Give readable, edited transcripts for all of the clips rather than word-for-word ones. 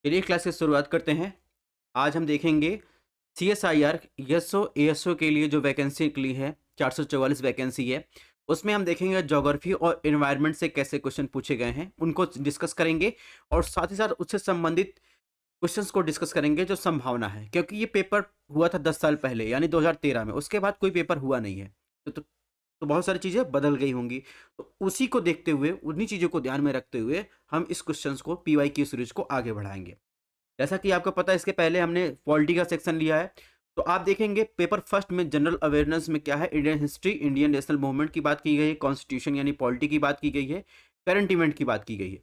चलिए क्लास की शुरुआत करते हैं। आज हम देखेंगे सीएसआईआर एसओ एएसओ के लिए जो वैकेंसी निकली है 444 वैकेंसी है। उसमें हम देखेंगे ज्योग्राफी और एनवायरनमेंट से कैसे क्वेश्चन पूछे गए हैं उनको डिस्कस करेंगे और साथ ही साथ उससे संबंधित क्वेश्चंस को डिस्कस करेंगे जो संभावना है, क्योंकि ये पेपर हुआ था 10 साल पहले यानी 2013 में। उसके बाद कोई पेपर हुआ नहीं है। तो बहुत सारी चीज़ें बदल गई होंगी। तो उसी को देखते हुए, उन्हीं चीज़ों को ध्यान में रखते हुए हम इस क्वेश्चंस को पीवाईक्यू सीरीज को आगे बढ़ाएंगे। जैसा कि आपको पता है, इसके पहले हमने पॉलिटी का सेक्शन लिया है। तो आप देखेंगे पेपर फर्स्ट में जनरल अवेयरनेस में क्या है, Indian history, Indian national movement की बात की गई है, कॉन्स्टिट्यूशन यानी पॉलिटी की बात की गई है, करंट इवेंट की बात की गई है।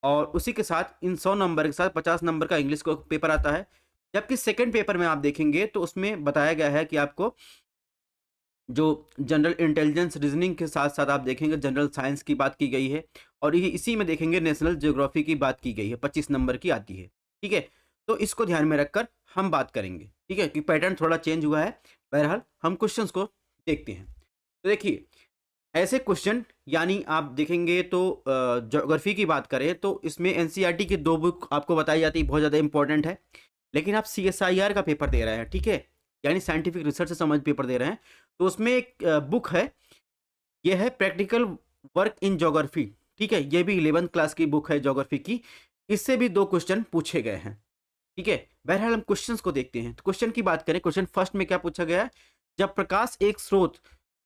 और उसी के साथ इन 100 नंबर के साथ 50 नंबर का इंग्लिश का पेपर आता है। जबकि सेकंड पेपर में आप देखेंगे तो उसमें बताया गया है कि आपको जो जनरल इंटेलिजेंस रीजनिंग के साथ साथ आप देखेंगे जनरल साइंस की बात की गई है, और ये इसी में देखेंगे नेशनल ज्योग्राफी की बात की गई है, 25 नंबर की आती है। ठीक है, तो इसको ध्यान में रखकर हम बात करेंगे। ठीक है, कि पैटर्न थोड़ा चेंज हुआ है। बहरहाल हम क्वेश्चंस को देखते हैं। तो देखिए, ऐसे क्वेश्चन यानी आप देखेंगे तो ज्योग्राफी की बात करें तो इसमें एनसीईआरटी की 2 बुक आपको बताई जाती है, बहुत ज़्यादा इंपॉर्टेंट है। लेकिन आप सीएसआईआर का पेपर दे रहे हैं, ठीक है, यानी साइंटिफिक रिसर्च से संबंधित पेपर दे रहे हैं। तो उसमें एक बुक है, ये है प्रैक्टिकल वर्क इन ज्योग्राफी। ठीक है, ये भी 11th क्लास की बुक है ज्योग्राफी की। इससे भी 2 क्वेश्चन पूछे गए हैं। ठीक है, बहरहाल हम क्वेश्चंस को देखते हैं। तो क्वेश्चन की बात करें, क्वेश्चन फर्स्ट में क्या पूछा गया है, जब प्रकाश एक स्रोत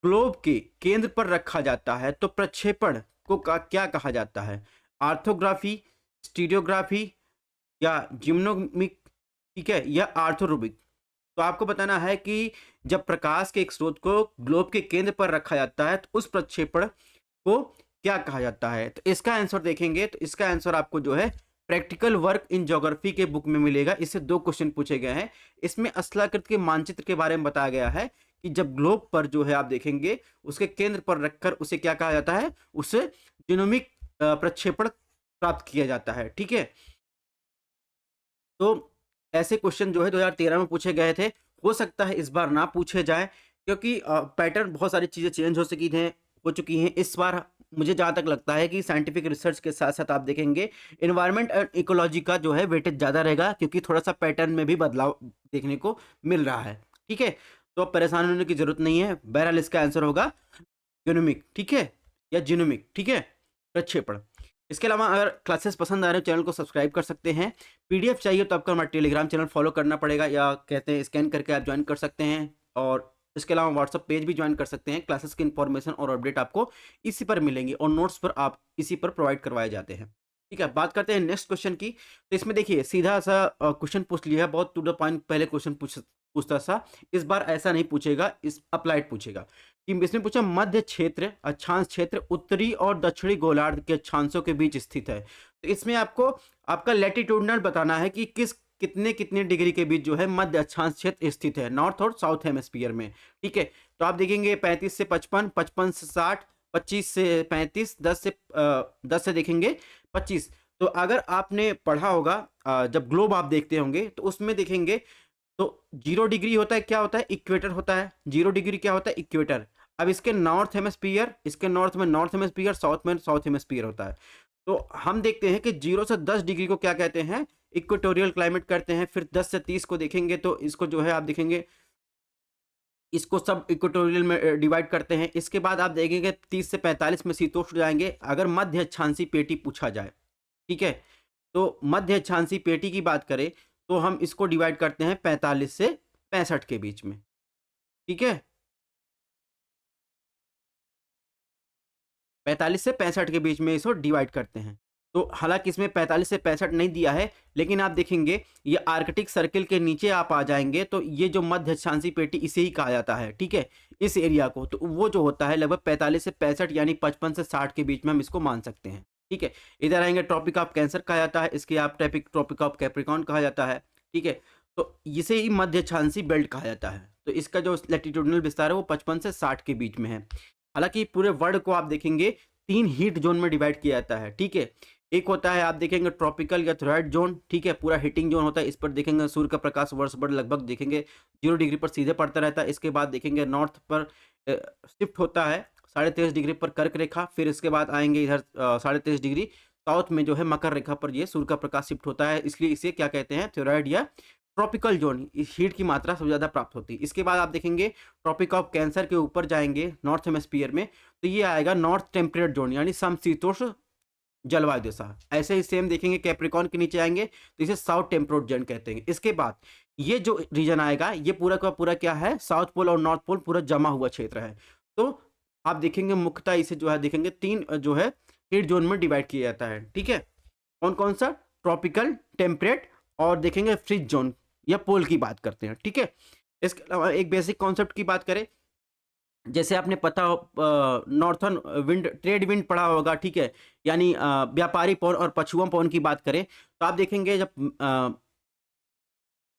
ग्लोब के केंद्र पर रखा जाता है तो प्रक्षेपण को क्या कहा जाता है, आर्थोग्राफी, स्टीरियोग्राफी या जिम्नोमिक, ठीक है, या आर्थोरूबिक। तो आपको बताना है कि जब प्रकाश के एक स्रोत को ग्लोब के केंद्र पर रखा जाता है तो उस प्रक्षेपण को क्या कहा जाता है। तो इसका आंसर देखेंगे तो इसका आंसर आपको जो है प्रैक्टिकल वर्क इन ज्योग्राफी के बुक में मिलेगा। इससे 2 क्वेश्चन पूछे गए हैं। इसमें स्थलाकृत के मानचित्र के बारे में बताया गया है कि जब ग्लोब पर जो है आप देखेंगे उसके केंद्र पर रखकर उसे क्या कहा जाता है, उसे जिनोमिक प्रक्षेपण प्राप्त किया जाता है। ठीक है, तो ऐसे क्वेश्चन जो है 2013 में पूछे गए थे। हो सकता है इस बार ना पूछे जाए, क्योंकि पैटर्न बहुत सारी चीज़ें चेंज हो चुकी हैं इस बार। मुझे जहाँ तक लगता है कि साइंटिफिक रिसर्च के साथ साथ आप देखेंगे एनवायरनमेंट एंड इकोलॉजी का जो है वेटेज ज़्यादा रहेगा, क्योंकि थोड़ा सा पैटर्न में भी बदलाव देखने को मिल रहा है। ठीक है, तो अब परेशान होने की जरूरत नहीं है। बहरहाल इसका आंसर होगा यूनिमिक, ठीक है, या जिनोमिक, ठीक है, प्रक्षेपण। इसके अलावा अगर क्लासेस पसंद आ रहे हो चैनल को सब्सक्राइब कर सकते हैं। पीडीएफ चाहिए तो आपको हमारा टेलीग्राम चैनल फॉलो करना पड़ेगा, या कहते हैं स्कैन करके आप ज्वाइन कर सकते हैं। और इसके अलावा व्हाट्सअप पेज भी ज्वाइन कर सकते हैं। क्लासेस की इन्फॉर्मेशन और अपडेट आपको इसी पर मिलेंगी और नोट्स पर आप इसी पर प्रोवाइड करवाए जाते हैं। ठीक है, बात करते हैं नेक्स्ट क्वेश्चन की। तो इसमें देखिए सीधा सा क्वेश्चन पूछ लिया है, बहुत टू द पॉइंट पहले क्वेश्चन पूछता सा। इस बार ऐसा नहीं पूछेगा, इस अप्लाइड पूछेगा। कि इसने पूछा मध्य क्षेत्र अक्षांश क्षेत्र उत्तरी और दक्षिणी गोलार्ध के अक्षांशों के बीच स्थित है। तो इसमें आपको आपका लैटिट्यूडनल बताना है कि किस कितने कितने डिग्री के बीच जो है मध्य अक्षांश क्षेत्र स्थित है, नॉर्थ और साउथ हेमिस्फीयर में। ठीक है, तो आप देखेंगे 35 से 55, 55 से 60, 25 से 35, 10 से देखेंगे 25। तो अगर आपने पढ़ा होगा जब ग्लोब आप देखते होंगे तो उसमें देखेंगे तो 0 डिग्री होता है, क्या होता है, इक्वेटर होता है। 0 डिग्री क्या होता है, इक्वेटर। अब इसके नॉर्थ हेमिस्फीयर, इसके नॉर्थ में नॉर्थ हेमिस्फीयर, साउथ में साउथ हेमिस्फीयर होता है। तो हम देखते हैं कि 0 से 10 डिग्री को क्या कहते हैं, इक्वेटोरियल क्लाइमेट करते हैं। फिर 10 से 30 को देखेंगे तो इसको जो है आप देखेंगे इसको सब इक्वेटोरियल में डिवाइड करते हैं। इसके बाद आप देखेंगे 30 से 45 में शीतोष्ण जाएंगे। अगर मध्य अक्षांशी पेटी पूछा जाए, ठीक है, तो मध्य अक्षांशी पेटी की बात करें तो हम इसको डिवाइड करते हैं 45 से 65 के बीच में। ठीक है, 45 से 65 के बीच में इसको डिवाइड करते हैं। तो हालांकि इसमें 45 से 65 नहीं दिया है, लेकिन आप देखेंगे ये आर्कटिक सर्किल के नीचे आप आ जाएंगे तो ये जो मध्य अक्षांशी पेटी इसे ही कहा जाता है। ठीक है, इस एरिया को, तो वो जो होता है लगभग 45 से 65 यानी 55 से 60 के बीच में हम इसको मान सकते हैं। ठीक है, इधर आएंगे ट्रॉपिक ऑफ कैंसर कहा जाता है, इसके आप ट्रॉपिक ऑफ कैप्रिकॉर्न कहा जाता है। ठीक है, तो इसे ही मध्य अक्षांशी बेल्ट कहा जाता है। तो इसका जो लैटिट्यूडनल विस्तार है वो 55 से 60 के बीच में है। हालांकि पूरे वर्ल्ड को आप देखेंगे 3 हीट जोन में डिवाइड किया जाता है। ठीक है, एक होता है आप देखेंगे ट्रॉपिकल या थ्रोइड जोन। ठीक है, पूरा हीटिंग जोन होता है, इस पर देखेंगे सूर्य का प्रकाश वर्ष भर लगभग देखेंगे 0 डिग्री पर सीधे पड़ता रहता है। इसके बाद देखेंगे नॉर्थ पर शिफ्ट होता है 23.5 डिग्री पर कर्क रेखा। फिर इसके बाद आएंगे इधर 23.5 डिग्री साउथ में जो है मकर रेखा पर ये सूर्य का प्रकाश शिफ्ट होता है, इसलिए इसे क्या कहते हैं, थोराइड या ट्रॉपिकल जोन, हीट की मात्रा सबसे ज़्यादा प्राप्त होती है। इसके बाद आप देखेंगे ट्रॉपिक ऑफ कैंसर के ऊपर जाएंगे नॉर्थ हेमिस्फीयर में, तो ये आएगा नॉर्थ टेम्परेट जोन यानी समशीतोष्ण जलवायु दिशा। ऐसे ही सेम देखेंगे कैप्रिकॉन के नीचे आएंगे तो इसे साउथ टेम्परेट जोन कहते हैं। इसके बाद ये जो रीजन आएगा ये पूरा का पूरा क्या है, साउथ पोल और नॉर्थ पोल पूरा जमा हुआ क्षेत्र है। तो आप देखेंगे मुख्यतः इसे जो है देखेंगे 3 जो है हीट जोन में डिवाइड किया जाता है। ठीक है, कौन कौन सा, ट्रॉपिकल, टेम्परेट और देखेंगे फ्रिज जोन या पोल की बात करते हैं। ठीक है, इसके अलावा एक बेसिक कॉन्सेप्ट की बात करें, जैसे आपने पता नॉर्थर्न विंड, ट्रेड विंड पढ़ा होगा। ठीक है, यानी व्यापारी पवन और पछुआ पवन की बात करें तो आप देखेंगे जब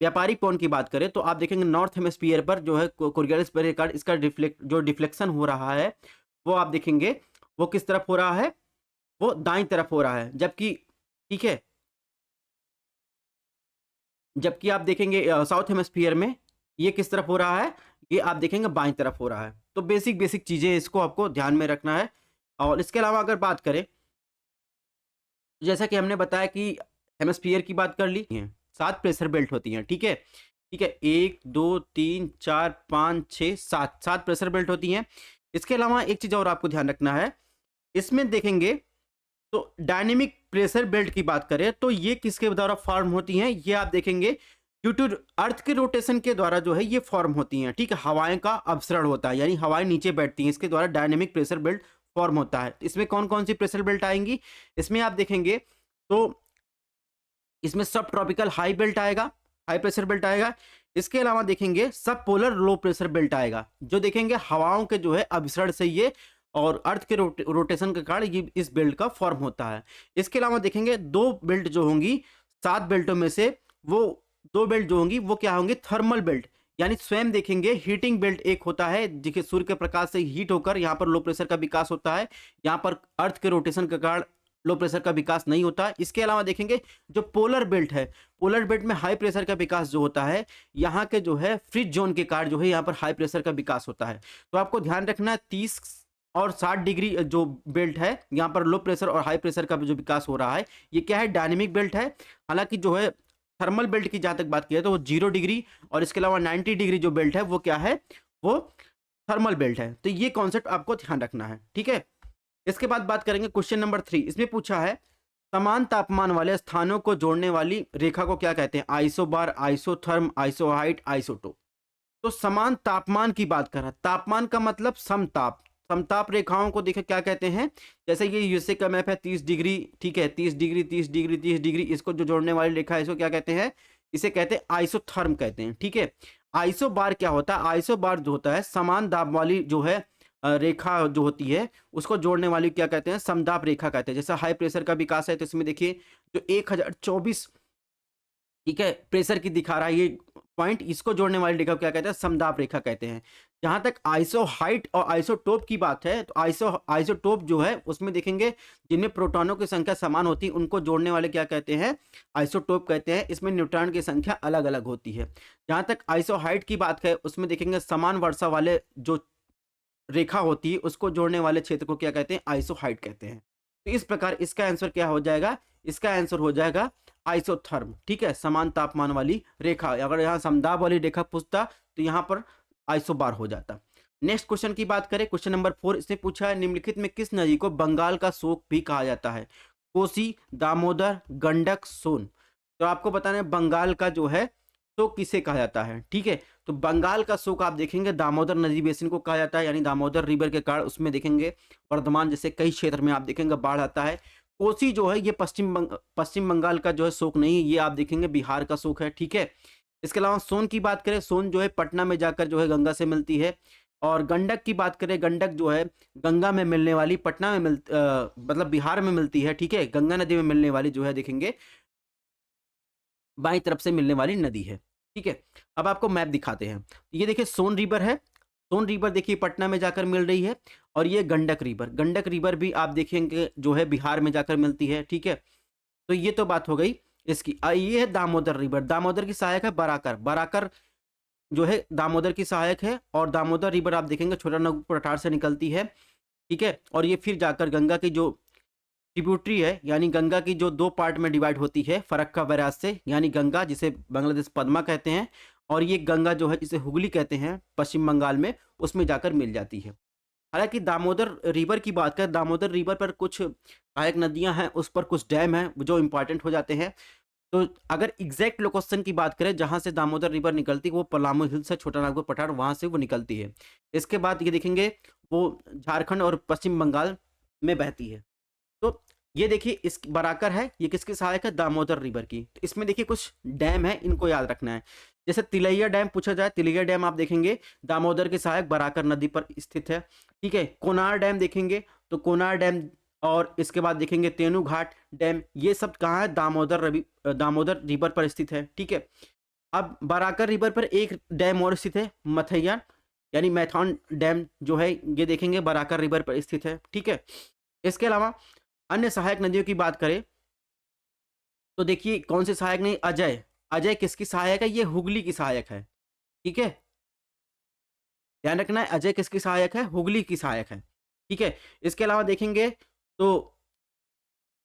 व्यापारी पवन की बात करें तो आप देखेंगे नॉर्थ हेमिस्फीयर पर जो है कोरियोलिस पेरिकार्ड, इसका डिफ्लेक्शन हो रहा है वो आप देखेंगे वो किस तरफ हो रहा है, वो दाईं तरफ हो रहा है। जबकि ठीक है, जबकि आप देखेंगे साउथ हेमिस्फीयर में ये किस तरफ हो रहा है, ये आप देखेंगे बाईं तरफ हो रहा है। तो बेसिक बेसिक चीजें इसको आपको ध्यान में रखना है। और इसके अलावा अगर बात करें, जैसा कि हमने बताया कि हेमिस्फीयर की बात कर ली है, 7 प्रेशर बेल्ट होती हैं। ठीक है, ठीक है, 1 2 3 4 5 6 7 7 प्रेशर बेल्ट होती हैं। इसके अलावा एक चीज और आपको ध्यान रखना है, इसमें देखेंगे तो डायनेमिक प्रेशर बेल्ट की बात करें तो ये किसके द्वारा फॉर्म होती हैं, ये आप देखेंगे ड्यू टू अर्थ के रोटेशन के द्वारा जो है ये फॉर्म होती हैं। ठीक है, हवाएं का अपसरण होता है यानी हवाएं नीचे बैठती हैं, इसके द्वारा डायनेमिक प्रेशर बेल्ट फॉर्म होता है। इसमें कौन कौन सी प्रेशर बेल्ट आएंगी, इसमें आप देखेंगे तो इसमें सब ट्रॉपिकल हाई बेल्ट आएगा, हाई प्रेशर बेल्ट आएगा। इसके अलावा देखेंगे सब पोलर लो प्रेशर बेल्ट आएगा, जो देखेंगे हवाओं के जो है अभिसरण से ये और अर्थ के रोटेशन के कारण ये इस बेल्ट का फॉर्म होता है। इसके अलावा देखेंगे 2 बेल्ट जो होंगी 7 बेल्टों में से, वो 2 बेल्ट जो होंगी वो क्या होंगी, थर्मल बेल्ट, यानी स्वयं देखेंगे हीटिंग बेल्ट एक होता है, देखिए सूर्य के प्रकाश से हीट होकर यहाँ पर लो प्रेशर का विकास होता है, यहाँ पर अर्थ के रोटेशन के कारण लो प्रेशर का विकास नहीं होता। इसके अलावा देखेंगे जो पोलर बेल्ट है, पोलर बेल्ट में हाई प्रेशर का विकास जो होता है, यहाँ के जो है फ्रिज जोन के कारण जो है यहाँ पर हाई प्रेशर का विकास होता है। तो आपको ध्यान रखना है 30 और 60 डिग्री जो बेल्ट है, यहाँ पर लो प्रेशर और हाई प्रेशर का जो विकास हो रहा है ये क्या है, डायनेमिक बेल्ट है। हालांकि जो है थर्मल बेल्ट की जहां तक बात की है तो वो 0 डिग्री और इसके अलावा 90 डिग्री जो बेल्ट है वो क्या है, वो थर्मल बेल्ट है। तो ये कॉन्सेप्ट आपको ध्यान रखना है। ठीक है, इसके बाद बात करेंगे क्वेश्चन नंबर 3, इसमें पूछा है समान तापमान वाले स्थानों को जोड़ने वाली रेखा को क्या कहते हैं, आइसोबार, आइसोथर्म, आइसोहाइट, आइसोटोप। तो समान तापमान की बात कर रहा है, तापमान का मतलब समताप, समताप रेखाओं को देखे क्या कहते हैं, जैसे ये यूएसए का मैप है 30 डिग्री, ठीक है, 30 डिग्री 30 डिग्री 30 डिग्री, इसको जो जोड़ने वाली रेखा है इसको क्या कहते हैं, इसे कहते हैं आइसोथर्म कहते हैं। ठीक है, आइसोबार क्या होता है, आइसोबार जो होता है समान दाब वाली जो है रेखा जो होती है उसको जोड़ने वाली क्या कहते हैं, समदाब रेखा कहते हैं। जैसा हाई प्रेशर का विकास है तो इसमें देखिए जो 1024 ठीक है प्रेशर की दिखा रहा है ये पॉइंट, इसको जोड़ने वाली रेखा को क्या कहते हैं, समदाब रेखा कहते हैं। जहां तक आइसोहाइट और आइसोटोप की बात है तो आइसोटोप जो है उसमें देखेंगे जिनमें प्रोटॉनों की संख्या समान होती है उनको जोड़ने वाले क्या कहते हैं, आइसोटोप कहते हैं। इसमें न्यूट्रॉन की संख्या अलग अलग होती है। जहां तक आइसोहाइट की बात है उसमें देखेंगे समान वर्षा वाले जो रेखा होती है उसको जोड़ने वाले क्षेत्र को क्या कहते हैं, आइसोहाइट कहते हैं। तो इस प्रकार इसका आंसर क्या हो जाएगा, इसका आंसर हो जाएगा आइसोथर्म। ठीक है, समान तापमान वाली रेखा, अगर यहाँ समदाब वाली रेखा पूछता तो यहाँ पर आइसोबार हो जाता। नेक्स्ट क्वेश्चन की बात करें, क्वेश्चन नंबर 4, इसने पूछा है निम्नलिखित में किस नदी को बंगाल का शोक भी कहा जाता है, कोसी, दामोदर, गंडक, सोन। तो आपको बताना है बंगाल का जो है शोक किसे कहा जाता है। ठीक है, तो बंगाल का शोक आप देखेंगे दामोदर नदी बेसिन को कहा जाता है, यानी दामोदर रिवर के कारण उसमें देखेंगे वर्धमान जैसे कई क्षेत्र में आप देखेंगे बाढ़ आता है। कोसी जो है ये पश्चिम बंगाल का जो है शोक नहीं, ये आप देखेंगे बिहार का शोक है। ठीक है, इसके अलावा सोन की बात करें, सोन जो है पटना में जाकर जो है गंगा से मिलती है। और गंडक की बात करें, गंडक जो है गंगा में मिलने वाली, पटना में मतलब बिहार में मिलती है। ठीक है, गंगा नदी में मिलने वाली जो है देखेंगे बाईं तरफ से मिलने वाली नदी है। ठीक है, अब आपको मैप दिखाते हैं। ये देखिए सोन रिवर है, सोन रिवर देखिए पटना में जाकर मिल रही है। और ये गंडक रिवर भी आप देखेंगे जो है बिहार में जाकर मिलती है। ठीक है, तो ये तो बात हो गई इसकी। ये है दामोदर रिवर, दामोदर की सहायक है बराकर जो है दामोदर की सहायक है। और दामोदर रिवर आप देखेंगे छोटा नागपुर अठार से निकलती है। ठीक है, और ये फिर जाकर गंगा की जो ट्रिब्यूटरी है, यानी गंगा की जो 2 पार्ट में डिवाइड होती है फरक्का बैराज से, यानी गंगा जिसे बांग्लादेश पद्मा कहते हैं, और ये गंगा जो है जिसे हुगली कहते हैं पश्चिम बंगाल में, उसमें जाकर मिल जाती है। हालाँकि दामोदर रिवर की बात करें, दामोदर रिवर पर कुछ सहायक नदियाँ हैं, उस पर कुछ डैम हैं जो इम्पोर्टेंट हो जाते हैं। तो अगर एग्जैक्ट लोकेशन की बात करें जहाँ से दामोदर रिवर निकलती है, वो पलामू हिल्स है, छोटा नागपुर पठार, वहाँ से वो निकलती है। इसके बाद ये देखेंगे वो झारखंड और पश्चिम बंगाल में बहती है। तो ये देखिए इस बराकर है, ये किसकी सहायक है? दामोदर रिवर की। तो इसमें देखिए कुछ डैम है, इनको याद रखना है। जैसे तिलैया डैम पूछा जाए, तिलैया डैम आप देखेंगे दामोदर के सहायक बराकर नदी पर स्थित है, ठीक है। कोनार डैम देखेंगे तो कोनार डैम, और इसके बाद देखेंगे तेनू घाट डैम, ये सब कहाँ है? दामोदर रिवर पर स्थित है, ठीक है। अब बराकर रिवर पर एक डैम और स्थित है, मथैया यानी मैथॉन डैम जो है, ये देखेंगे बराकर रिवर पर स्थित है, ठीक है। इसके अलावा अन्य सहायक नदियों की बात करें तो देखिए कौन सी सहायक नहीं, अजय, अजय किसकी सहायक है? ये हुगली की सहायक है, ठीक है। ध्यान रखना है, अजय किसकी सहायक है? हुगली की सहायक है, ठीक है। इसके अलावा देखेंगे तो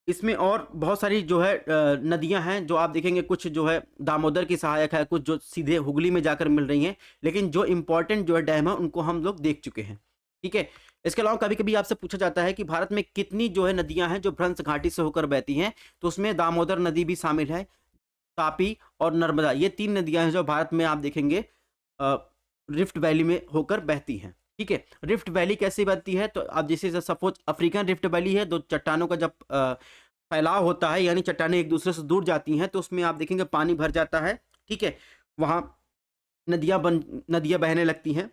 इसमें और बहुत सारी जो है नदियां हैं जो आप देखेंगे, कुछ जो है दामोदर की सहायक है, कुछ जो सीधे हुगली में जाकर मिल रही हैं, लेकिन जो इंपॉर्टेंट जो है डैम है उनको हम लोग देख चुके हैं, ठीक है। इसके अलावा कभी कभी आपसे पूछा जाता है कि भारत में कितनी जो है नदियां हैं जो भ्रंश घाटी से होकर बहती हैं, तो उसमें दामोदर नदी भी शामिल है, तापी और नर्मदा, ये 3 नदियां हैं जो भारत में आप देखेंगे रिफ्ट वैली में होकर बहती हैं, ठीक है। रिफ्ट वैली कैसे बहती है? तो आप जैसे सपोज अफ्रीकन रिफ्ट वैली है, दो चट्टानों का जब फैलाव होता है, यानी चट्टानें एक दूसरे से दूर जाती हैं, तो उसमें आप देखेंगे पानी भर जाता है, ठीक है। वहाँ नदियाँ बहने लगती हैं,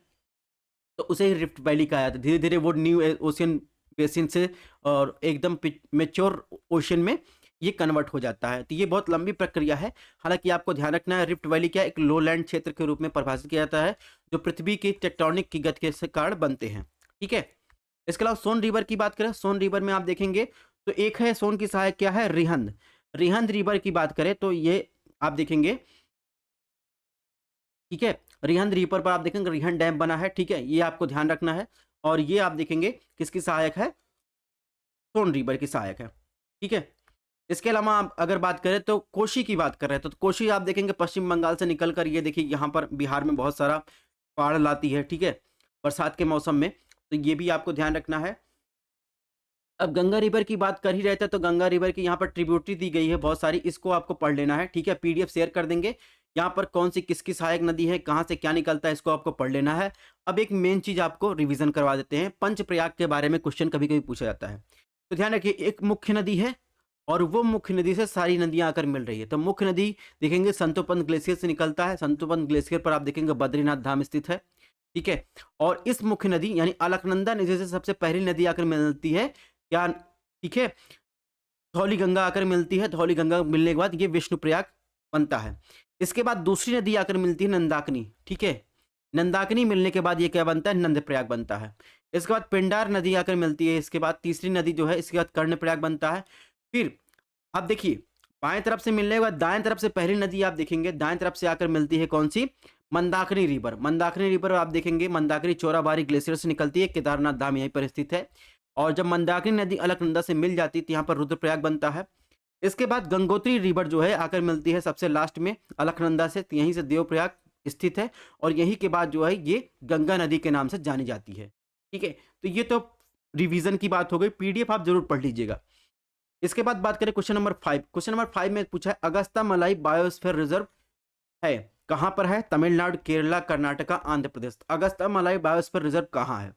तो उसे ही रिफ्ट वैली कहा जाता है। धीरे धीरे वो न्यू ओशियन बेसिन से और एकदम मेच्योर ओशन में ये कन्वर्ट हो जाता है। तो ये बहुत लंबी प्रक्रिया है। हालांकि आपको ध्यान रखना है, रिफ्ट वैली क्या एक लोलैंड क्षेत्र के रूप में परिभाषित किया जाता है, जो पृथ्वी की टेक्टोनिक की गति के कारण बनते हैं, ठीक है। इसके अलावा सोन रिवर की बात करें, सोन रिवर में आप देखेंगे तो एक है सोन की सहायक क्या है? रिहंद। रिहंद रिवर की बात करें तो ये आप देखेंगे, ठीक है। रिहंद रिवर पर आप देखेंगे रिहंद डैम बना है, ठीक है, ये आपको ध्यान रखना है। और ये आप देखेंगे किसकी सहायक है? सोन रिवर की सहायक है, ठीक है। इसके अलावा आप अगर बात करें तो कोशी की बात कर रहे हैं, तो कोशी आप देखेंगे पश्चिम बंगाल से निकल कर ये देखिए यहाँ पर बिहार में बहुत सारा बाढ़ लाती है, ठीक है, बरसात के मौसम में, तो ये भी आपको ध्यान रखना है। अब गंगा रिवर की बात कर ही रहे थे, तो गंगा रिवर की यहाँ पर ट्रिब्यूटरी दी गई है बहुत सारी, इसको आपको पढ़ लेना है, ठीक है। पीडीएफ शेयर कर देंगे, यहाँ पर कौन सी किसकी सहायक नदी है, कहाँ से क्या निकलता है, इसको आपको पढ़ लेना है। अब एक मेन चीज आपको रिवीजन करवा देते हैं, पंचप्रयाग के बारे में क्वेश्चन कभी कभी पूछा जाता है, तो ध्यान रखिए एक मुख्य नदी है और वो मुख्य नदी से सारी नदियां आकर मिल रही है। तो मुख्य नदी देखेंगे संतोपंत ग्लेशियर से निकलता है, संतोपंत ग्लेशियर पर आप देखेंगे बद्रीनाथ धाम स्थित है, ठीक है। और इस मुख्य नदी यानी अलकनंदा नदी से सबसे पहली नदी आकर मिलती है क्या? ठीक है, धौली गंगा आकर मिलती है, धौली गंगा मिलने के बाद ये विष्णुप्रयाग बनता है। इसके बाद दूसरी नदी आकर मिलती है नंदाकिनी, ठीक है, नंदाकिनी मिलने के बाद ये क्या बनता है? नंदप्रयाग बनता है। इसके बाद पिंडार नदी आकर मिलती है, इसके बाद तीसरी नदी जो है, इसके बाद कर्णप्रयाग बनता है। फिर आप देखिए बाएं तरफ से मिलने के बाद दाएं तरफ से पहली नदी आप देखेंगे दाएं तरफ से आकर मिलती है कौन सी? मंदाकिनी रिवर। मंदाकिनी रिवर आप देखेंगे मंदाकिनी चोराबारी ग्लेशियर से निकलती है, केदारनाथ धाम यहीं पर स्थित है। और जब मंदाकिनी नदी अलकनंदा से मिल जाती है तो यहाँ पर रुद्रप्रयाग बनता है। इसके बाद गंगोत्री रिवर जो है आकर मिलती है सबसे लास्ट में अलकनंदा से, तो यहीं से देवप्रयाग स्थित है और यहीं के बाद जो है ये गंगा नदी के नाम से जानी जाती है, ठीक है। तो ये तो रिवीजन की बात हो गई, पीडीएफ आप जरूर पढ़ लीजिएगा। इसके बाद बात करें क्वेश्चन नंबर 5। क्वेश्चन नंबर 5 में पूछा है अगस्ता मलाई बायोस्फीयर रिजर्व है, कहां पर है? तमिलनाडु, केरला, कर्नाटका, आंध्र प्रदेश। अगस्ता मलाई बायोस्फीयर रिजर्व कहां है?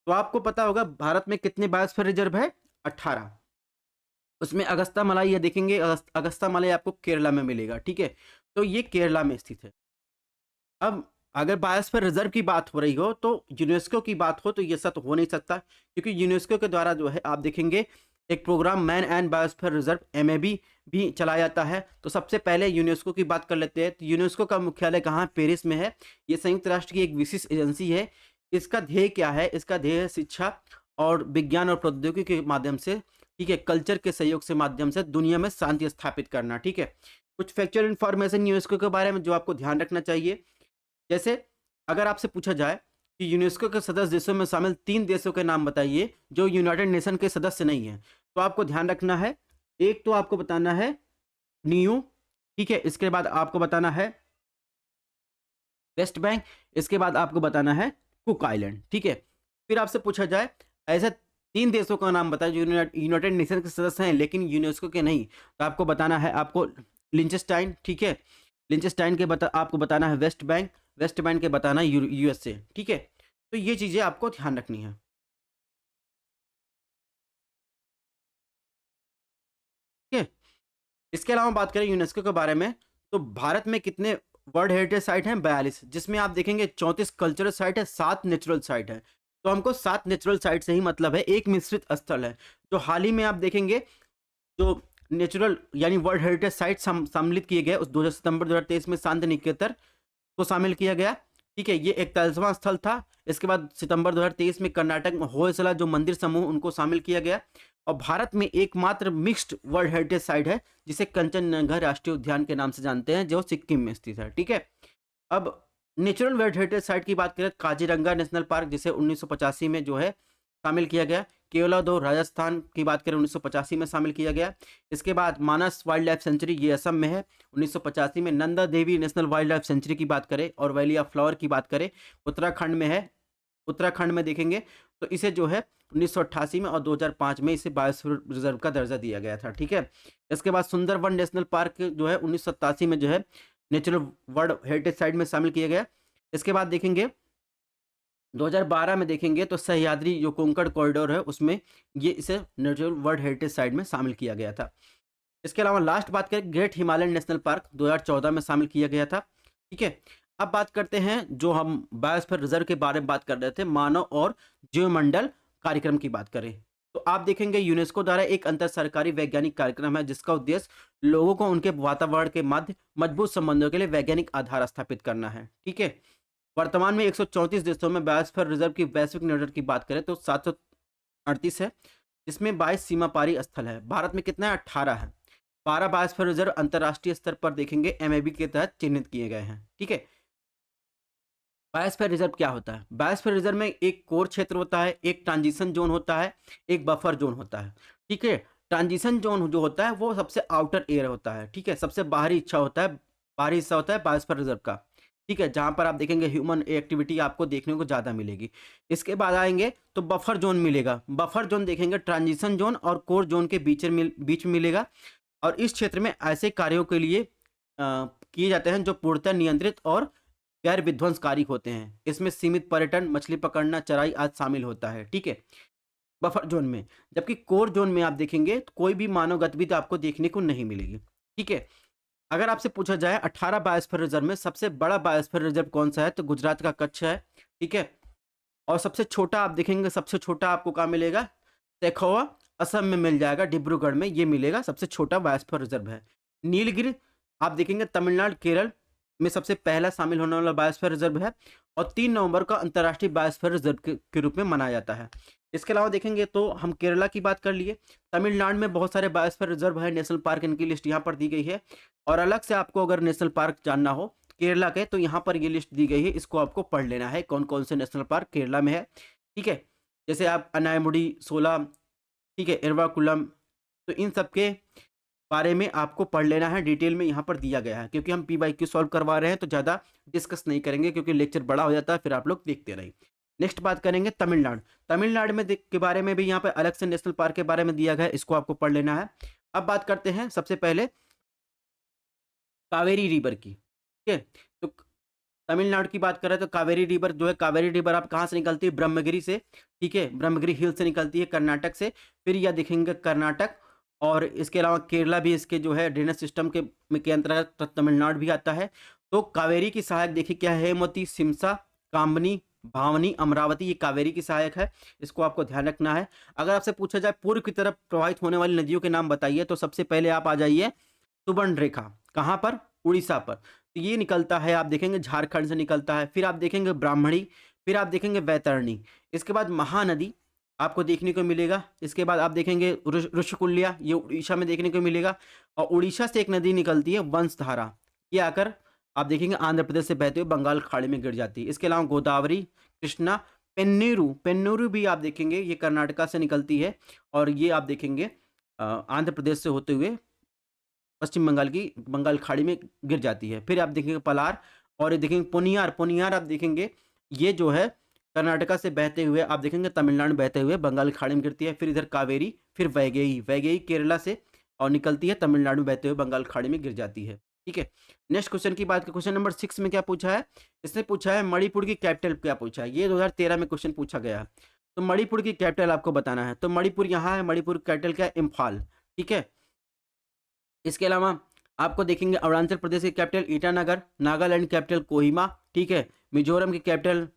तो आपको पता होगा भारत में कितने बायोस्फीयर रिजर्व है? 18। उसमें अगस्ता मलाई ये देखेंगे, अगस्ता मलाई आपको केरला में मिलेगा, ठीक है, तो ये केरला में स्थित है। अब अगर बायोस्फीयर रिजर्व की बात हो रही हो तो यूनेस्को की बात हो तो ये सब हो नहीं सकता, क्योंकि यूनेस्को के द्वारा जो है आप देखेंगे एक programme man and biosphere reserve MAB भी चलाया जाता है। तो सबसे पहले यूनेस्को की बात कर लेते हैं। तो यूनेस्को का मुख्यालय कहाँ? पेरिस में है। ये संयुक्त राष्ट्र की एक विशिष्ट एजेंसी है। इसका ध्येय क्या है? इसका ध्येय है शिक्षा और विज्ञान और प्रौद्योगिकी के माध्यम से, ठीक है, कल्चर के सहयोग से माध्यम से दुनिया में शांति स्थापित करना, ठीक है। कुछ फैक्चुअल इन्फॉर्मेशन यूनेस्को के बारे में जो आपको ध्यान रखना चाहिए, जैसे अगर आपसे पूछा जाए कि यूनेस्को के सदस्य देशों में शामिल 3 देशों के नाम बताइए जो यूनाइटेड नेशन के सदस्य नहीं है, तो आपको ध्यान रखना है, एक तो आपको बताना है नियू, ठीक है, इसके बाद आपको बताना है वेस्ट बैंक, इसके बाद आपको बताना है कुक आइलैंड, ठीक है। फिर आपसे पूछा जाए ऐसे 3 देशों का नाम बताएं जो यूनाइटेड नेशन के सदस्य हैं लेकिन यूनेस्को के नहीं, तो आपको बताना है आपको लिंचेस्टाइन, ठीक है, लिंचेस्टाइन के आपको बताना है वेस्ट बैंक के बताना है यूएसए, ठीक है। तो ये चीज़ें आपको ध्यान रखनी है, ठीक है। इसके अलावा बात करें यूनेस्को के बारे में, तो भारत में कितने वर्ल्ड हेरिटेज साइट हैं? 42, जिसमें आप देखेंगे 34 कल्चरल साइट है, 7 नेचुरल साइट है। तो हमको 7 नेचुरल साइट से ही मतलब है, एक मिश्रित स्थल है। तो हाल ही में आप देखेंगे जो नेचुरल यानी वर्ल्ड हेरिटेज साइट सम्मिलित किए गए उस 2 सितंबर 2023 में शांति निकेतन को शामिल किया गया, ठीक है, ये 41वां स्थल था। इसके बाद सितंबर 2023 में कर्नाटक में होयसला जो मंदिर समूह उनको शामिल किया गया। और भारत में एकमात्र मिक्स्ड वर्ल्ड हेरिटेज साइट है जिसे कंचनजंगा राष्ट्रीय उद्यान के नाम से जानते हैं, जो सिक्किम में स्थित है, ठीक है। अब नेचुरल वर्ल्ड हेरिटेज साइट की बात करें, काजीरंगा नेशनल पार्क जिसे 1985 में जो है शामिल किया गया। केवलादो राजस्थान की बात करें 1985 में शामिल किया गया। इसके बाद मानस वाइल्ड लाइफ सेंचुरी ये असम में है 1985 में। Nanda Devi national wild life sanctuary की बात करें और वैली ऑफ फ्लावर की बात करें उत्तराखंड में है, उत्तराखंड में देखेंगे तो इसे जो है 1988 में और 2005 में इसे बायोस्फीयर रिजर्व का दर्जा दिया गया था, ठीक है। इसके बाद सुंदरवन नेशनल पार्क जो है 1987 में जो है नेचुरल वर्ल्ड हेरिटेज साइट में शामिल किया गया। इसके बाद देखेंगे 2012 में देखेंगे तो सह्याद्री जो कोंकण कॉरिडोर है उसमें ये इसे नेचुरल वर्ल्ड हेरिटेज साइट में शामिल किया गया था। इसके अलावा लास्ट बात करें, ग्रेट हिमालयन नेशनल पार्क 2014 में शामिल किया गया था, ठीक है। अब बात करते हैं जो हम बायोस्फीयर रिजर्व के बारे में बात कर रहे थे, मानव और जीवमंडल कार्यक्रम की बात करें तो आप देखेंगे यूनेस्को द्वारा एक अंतर सरकारी वैज्ञानिक कार्यक्रम है जिसका उद्देश्य लोगों को उनके वातावरण के मध्य मजबूत संबंधों के लिए वैज्ञानिक आधार स्थापित करना है, ठीक है। वर्तमान में 134 देशों में बायोस्फीयर रिजर्व की वैश्विक नियंत्रण की बात करें तो 738 है, जिसमें 22 सीमा पारी स्थल है। भारत में कितना है? 18 है। 12 बायोस्फीयर रिजर्व अंतर्राष्ट्रीय स्तर पर देखेंगे एमएबी के तहत चिन्हित किए गए हैं, ठीक है। बायोस्फीयर रिजर्व क्या होता है? बायोस्फीयर रिजर्व में एक कोर क्षेत्र होता है, एक ट्रांजिशन जोन होता है, एक बफर जोन होता है, ठीक है। ट्रांजिशन जोन जो होता है वो सबसे आउटर एयर होता है, ठीक है, सबसे बाहरी हिस्सा होता है बायोस्फीयर रिजर्व का, ठीक है, जहां पर आप देखेंगे ह्यूमन एक्टिविटी आपको देखने को ज़्यादा मिलेगी। इसके बाद आएंगे तो बफर जोन मिलेगा। बफर जोन देखेंगे ट्रांजिशन जोन और कोर जोन के बीच में मिलेगा। और इस क्षेत्र में ऐसे कार्यों के लिए किए जाते हैं जो पूर्णतः नियंत्रित और गैर विध्वंसकारी होते हैं। इसमें सीमित पर्यटन, मछली पकड़ना, चराई आदि शामिल होता है, ठीक है, बफर जोन में। जबकि कोर जोन में आप देखेंगे तो कोई भी मानव गतिविधि आपको देखने को नहीं मिलेगी, ठीक है। अगर आपसे पूछा जाए 18 बायोस्फीयर रिजर्व में सबसे बड़ा बायोस्फीयर रिजर्व कौन सा है तो गुजरात का कच्छ है, ठीक है। और सबसे छोटा आप देखेंगे, सबसे छोटा आपको कहाँ मिलेगा? सेखोवा असम में मिल जाएगा, डिब्रूगढ़ में ये मिलेगा, सबसे छोटा बायोस्फीयर रिजर्व है। नीलगिरी आप देखेंगे तमिलनाडु केरल में सबसे पहला शामिल होने वाला बायोस्फीयर रिजर्व है और 3 नवंबर को अंतर्राष्ट्रीय बायोस्फीयर रिजर्व के रूप में मनाया जाता है। इसके अलावा देखेंगे तो हम केरला की बात कर लिए। तमिलनाडु में बहुत सारे बायोस्फीयर रिजर्व है, नेशनल पार्क, इनकी लिस्ट यहाँ पर दी गई है। और अलग से आपको अगर नेशनल पार्क जानना हो केरला के तो यहाँ पर ये लिस्ट दी गई है, इसको आपको पढ़ लेना है कौन कौन से नेशनल पार्क केरला में है, ठीक है। जैसे आप अनायमुडी 16, ठीक है, एर्वाकुलम, तो इन सब के बारे में आपको पढ़ लेना है, डिटेल में यहाँ पर दिया गया है। क्योंकि हम PYQ सॉल्व करवा रहे हैं तो ज़्यादा डिस्कस नहीं करेंगे क्योंकि लेक्चर बड़ा हो जाता है, फिर आप लोग देखते रहें। नेक्स्ट बात करेंगे तमिलनाडु। तमिलनाडु में के बारे में भी यहाँ पर अलग से नेशनल पार्क के बारे में दिया गया है, इसको आपको पढ़ लेना है। अब बात करते हैं सबसे पहले कावेरी रिवर की, ठीक है। तो तमिलनाडु की बात करें तो कावेरी रिवर जो है, कावेरी रिवर आप कहाँ से निकलती है? ब्रह्मगिरी से, ठीक है, ब्रह्मगिरी हिल से निकलती है कर्नाटक से। फिर यह देखेंगे कर्नाटक और इसके अलावा केरला भी इसके जो है ड्रेनेज सिस्टम के अंतर्गत तमिलनाडु भी आता है। तो कावेरी की सहायक देखिए क्या है? हेमवती, सिमसा, कामनी, भावनी, अमरावती, ये कावेरी की सहायक है, इसको आपको ध्यान रखना है। अगर आपसे पूछा जाए पूर्व की तरफ प्रवाहित होने वाली नदियों के नाम बताइए तो सबसे पहले आप आ जाइए सुवर्णरेखा, कहाँ पर? उड़ीसा पर। तो ये निकलता है, आप देखेंगे झारखंड से निकलता है। फिर आप देखेंगे ब्राह्मणी, फिर आप देखेंगे वैतरणी। इसके बाद महानदी आपको देखने को मिलेगा। इसके बाद आप देखेंगे ऋषिकुल्या, ये उड़ीसा में देखने को मिलेगा। और उड़ीसा से एक नदी निकलती है वंशधारा, ये आकर आप देखेंगे आंध्र प्रदेश से बहते हुए बंगाल खाड़ी में गिर जाती है। इसके अलावा गोदावरी, कृष्णा, पेन्नूरू भी आप देखेंगे ये कर्नाटका से निकलती है। और ये आप देखेंगे आंध्र प्रदेश से होते हुए पश्चिम बंगाल की बंगाल खाड़ी में गिर जाती है। फिर आप देखेंगे पलार, और ये देखेंगे पुनियार, पुनियार आप देखेंगे ये जो है कर्नाटका से बहते हुए आप देखेंगे तमिलनाडु में बहते हुए बंगाल की खाड़ी में गिरती है। फिर इधर कावेरी, फिर वैगई, वैगई केरला से और निकलती है तमिलनाडु में बहते हुए बंगाल की खाड़ी में गिर जाती है। ठीक है, नेक्स्ट क्वेश्चन की बात करें, क्वेश्चन नंबर 6 में क्या पूछा है, इसने पूछा है मणिपुर की कैपिटल क्या पूछा है। ये 2013 में क्वेश्चन पूछा गया है। तो मणिपुर की कैपिटल आपको बताना है। तो मणिपुर यहाँ है, मणिपुर की कैपिटल क्या है, इम्फाल। ठीक है, इसके अलावा आपको देखेंगे अरुणाचल प्रदेश की कैपिटल ईटानगर, नागालैंड कैपिटल कोहिमा। ठीक है, मिजोरम की कैपिटल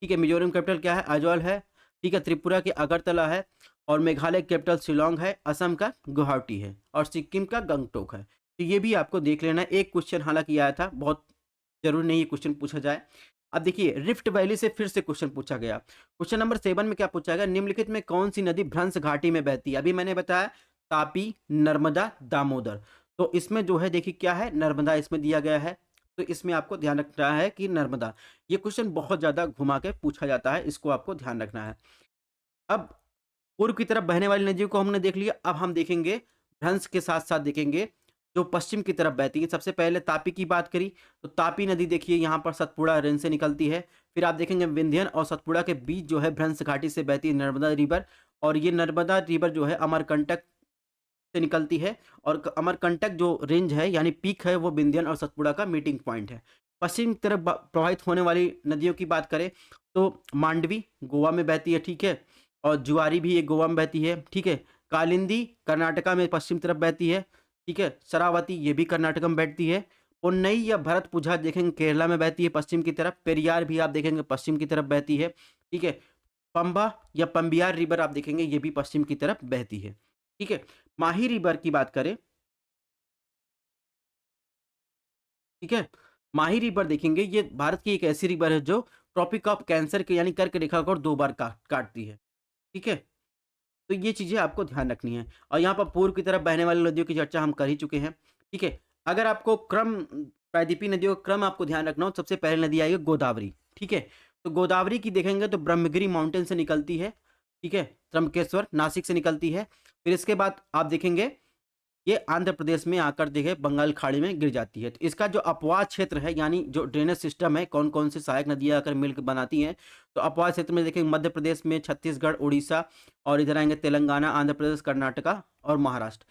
ठीक है, मिजोरम कैपिटल क्या है, आइजॉल है। ठीक है, त्रिपुरा की अगरतला है, और मेघालय कैपिटल शिलोंग है, असम का गुवाहाटी है, और सिक्किम का गंगटोक है। तो ये भी आपको देख लेना है। एक क्वेश्चन हालांकि आया था, बहुत जरूरी नहीं ये क्वेश्चन पूछा जाए। अब देखिए रिफ्ट वैली से फिर से क्वेश्चन पूछा गया। क्वेश्चन नंबर 7 में क्या पूछा गया, निम्नलिखित में कौन सी नदी भ्रंश घाटी में बहती है। अभी मैंने बताया तापी, नर्मदा, दामोदर। तो इसमें जो है देखिए क्या है, नर्मदा इसमें दिया गया है। तो इसमें आपको ध्यान रखना है कि नर्मदा, ये क्वेश्चन बहुत ज्यादा घुमा के पूछा जाता है, इसको आपको ध्यान रखना है। अब पूर्व की तरफ बहने वाली नदियों को हमने देख लिया। अब हम देखेंगे भ्रंश के साथ साथ देखेंगे जो पश्चिम की तरफ बहती है। सबसे पहले तापी की बात करी तो तापी नदी देखिए यहाँ पर सतपुड़ा रेंज से निकलती है। फिर आप देखेंगे विंध्यन और सतपुड़ा के बीच जो है भ्रंश घाटी से बहती है नर्मदा रिवर, और ये नर्मदा रिवर जो है अमरकंटक से निकलती है, और अमरकंटक जो रेंज है यानी पीक है वो विंध्यन और सतपुड़ा का मीटिंग पॉइंट है। पश्चिम की तरफ प्रवाहित होने वाली नदियों की बात करें तो मांडवी गोवा में बहती है। ठीक है, और जुआरी भी एक गोवा में बहती है। ठीक है, कालिंदी कर्नाटका में पश्चिम तरफ बहती है। ठीक है, शरावती ये भी कर्नाटक में बैठती है। उन्नई या भरतपुझा देखेंगे केरला में बहती है पश्चिम की तरफ। पेरियार भी आप देखेंगे पश्चिम की तरफ बहती है। ठीक है, पंबा या पंबियार रिवर आप देखेंगे ये भी पश्चिम की तरफ बहती है। ठीक है, माही रिवर की बात करें, ठीक है, माही रिवर देखेंगे ये भारत की एक ऐसी रिवर है जो ट्रॉपिक ऑफ कैंसर के यानी कर्क रेखा को 2 बार काटती है। ठीक है, तो ये चीजें आपको ध्यान रखनी है। और यहाँ पर पूर्व की तरफ बहने वाली नदियों की चर्चा हम कर ही चुके हैं। ठीक है, अगर आपको क्रम प्रायद्वीपीय नदियों का क्रम आपको ध्यान रखना हो, सबसे पहले नदी आएगी गोदावरी। ठीक है, तो गोदावरी की देखेंगे तो ब्रह्मगिरी माउंटेन से निकलती है। ठीक है, त्र्यंबकेश्वर नासिक से निकलती है। फिर इसके बाद आप देखेंगे ये आंध्र प्रदेश में आकर देखे बंगाल खाड़ी में गिर जाती है। तो इसका जो अपवाद क्षेत्र है यानी जो ड्रेनेज सिस्टम है, कौन कौन सी सहायक नदियां आकर मिलकर बनाती हैं, तो अपवाद क्षेत्र में देखेंगे मध्य प्रदेश में, छत्तीसगढ़, उड़ीसा, और इधर आएंगे तेलंगाना, आंध्र प्रदेश, कर्नाटका और महाराष्ट्र।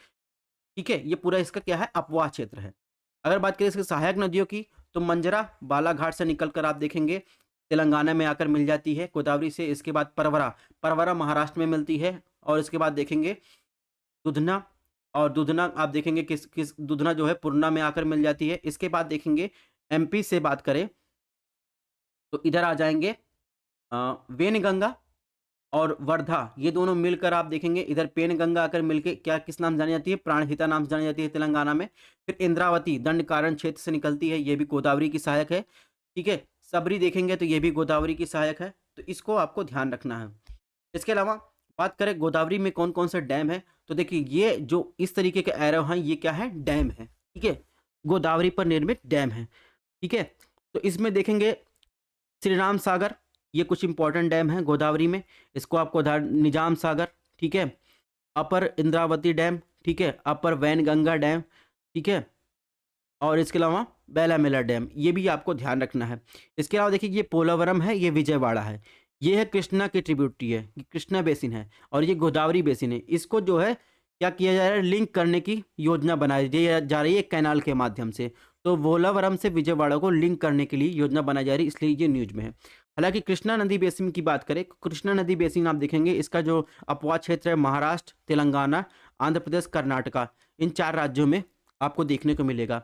ठीक है, ये पूरा इसका क्या है, अपवाद क्षेत्र है। अगर बात करें इसकी सहायक नदियों की तो मंजरा बालाघाट से निकलकर आप देखेंगे तेलंगाना में आकर मिल जाती है गोदावरी से। इसके बाद परवरा, परवरा महाराष्ट्र में मिलती है। और इसके बाद देखेंगे दुधना, और दुधना आप देखेंगे किस किस दुधना जो है पूर्णा में आकर मिल जाती है। इसके बाद देखेंगे एमपी से बात करें तो इधर आ जाएंगे वेनगंगा और वर्धा, ये दोनों मिलकर आप देखेंगे इधर पेनगंगा आकर मिलके क्या किस नाम जानी जाती है, प्राणहिता नाम से जानी जाती है तेलंगाना में। फिर इंद्रावती दंडकारण्य क्षेत्र से निकलती है, ये भी गोदावरी की सहायक है। ठीक है, सबरी देखेंगे तो ये भी गोदावरी की सहायक है। तो इसको आपको ध्यान रखना है। इसके अलावा बात करें गोदावरी में कौन कौन से डैम है, तो देखिए ये जो इस तरीके के एरो हैं ये क्या है, डैम है। ठीक है, गोदावरी पर निर्मित डैम है। ठीक है, तो इसमें देखेंगे श्री राम सागर, ये कुछ इंपॉर्टेंट डैम है गोदावरी में, इसको आपको निजाम सागर, ठीक है, अपर इंद्रावती डैम, ठीक है, अपर वैनगंगा डैम, ठीक है, और इसके अलावा बेलामेला डैम, ये भी आपको ध्यान रखना है। इसके अलावा देखिए ये पोलावरम है, ये विजयवाड़ा है, ये है कृष्णा की ट्रिब्यूटरी है, ये कृष्णा बेसिन है, और ये गोदावरी बेसिन है। इसको जो है क्या किया जा रहा है, लिंक करने की योजना बनाई जा रही है कैनाल के माध्यम से। तो पोलावरम से विजयवाड़ा को लिंक करने के लिए योजना बनाई जा रही है, इसलिए ये न्यूज में है। हालांकि कृष्णा नदी बेसिन की बात करें, कृष्णा नदी बेसिन आप देखेंगे इसका जो अपवाद क्षेत्र है महाराष्ट्र, तेलंगाना, आंध्र प्रदेश, कर्नाटका, इन 4 राज्यों में आपको देखने को मिलेगा।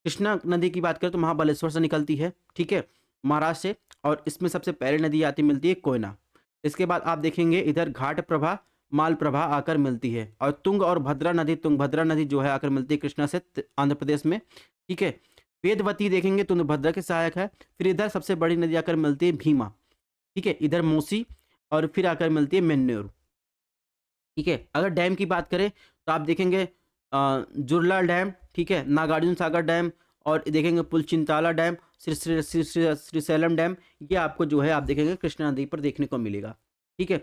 कृष्णा नदी की बात करें तो महाबलेश्वर से निकलती है, ठीक है, महाराष्ट्र से, और इसमें सबसे पहले नदी आती मिलती है कोयना। इसके बाद आप देखेंगे इधर घाट प्रभा, माल प्रभा आकर मिलती है, और तुंग और भद्रा नदी, तुंगभद्रा नदी जो है आकर मिलती है कृष्णा से आंध्र प्रदेश में। ठीक है, वेदवती देखेंगे तुंगभद्रा के सहायक है। फिर इधर सबसे बड़ी नदी आकर मिलती है भीमा, ठीक है, इधर मूसी, और फिर आकर मिलती है मेन्योर। ठीक है, अगर डैम की बात करें तो आप देखेंगे जुरला डैम, ठीक है, नागार्जुन सागर डैम, और देखेंगे पुलचिंताला डैम, श्रीशैलम डैम, ये आपको जो है आप देखेंगे कृष्णा नदी पर देखने को मिलेगा। ठीक है,